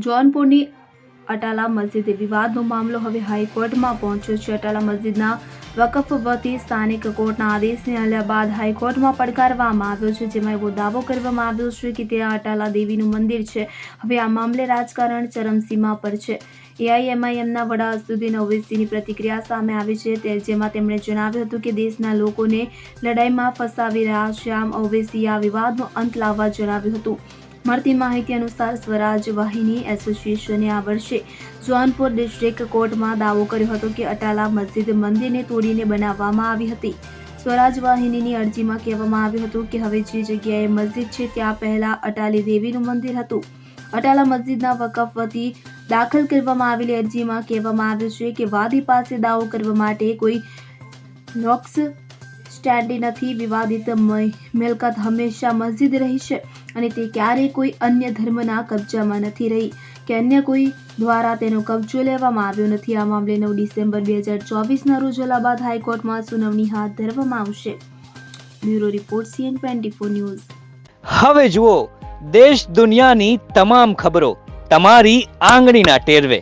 जौनपुरनी अटाला मस्जिद विवादનો મામલો હવે હાઈકોર્ટમાં પહોંચ્યો છે। અટાલા મસ્જિદના વકફ વતી સ્થાનિક કોર્ટના આદેશને હલ્યા બાદ હાઈકોર્ટમાં પડકારવામાં આવ્યો છે, જેમાં એવો દાવો કરવામાં આવ્યો છે કે ત્યાં અટાલા દેવીનું મંદિર છે। હવે આ મામલે રાજકારણ ચરમસીમા પર છે। એઆઈએમઆઈએમના વડા અસદુદ્દીન ઓવૈસીની પ્રતિક્રિયા સામે આવી છે, જેમાં તેમણે જણાવ્યું હતું કે દેશના લોકોને લડાઈમાં ફસાવી રહ્યા છે। આમ ઓવૈસીએ આ વિવાદનો અંત લાવવા જણાવ્યું હતું। મળતી માહિતી અનુસાર સ્વરાજ વાહિની એસોસિએશને આ વર્ષે જોનપુર ડિસ્ટ્રિક્ટ કોર્ટમાં દાવો કર્યો હતો કે અટાલા મસ્જિદ મંદિરને તોડીને બનાવવામાં આવી હતી। સ્વરાજ વાહિનીની અરજીમાં કહેવામાં આવ્યું હતું કે હવે જે જગ્યાએ મસ્જિદ છે ત્યાં પહેલા અટાલી દેવીનું મંદિર હતું। અટાલા મસ્જિદના વકફ વતી દાખલ કરવામાં આવેલી અરજીમાં કહેવામાં આવ્યું છે કે વાદી પાસે દાવો કરવા માટે કોઈ લોક્સ સ્ટેન્ડી નથી। વિવાદિત મિલકત હંમેશા મસ્જિદ રહી છે અને તે ક્યારેય કોઈ અન્ય ધર્મના કબજામાં નથી રહી કે અન્ય કોઈ દ્વારા તેનો કબજો લેવામાં આવ્યો નથી। આ મામલે 9 ડિસેમ્બર 2024ના રોજ અલ્હાબાદ હાઈકોર્ટમાં સુનાવણી હાથ ધરવામાં આવશે। Bureau report CN24 news. હવે જુઓ દેશ દુનિયાની તમામ ખબરો તમારી આંગળીના ટેરવે।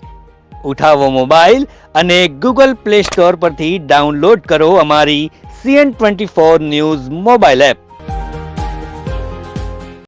ઉઠાવો મોબાઈલ અને Google Play Store પરથી ડાઉનલોડ કરો અમારી CN24 ન્યૂઝ મોબાઈલ એપ।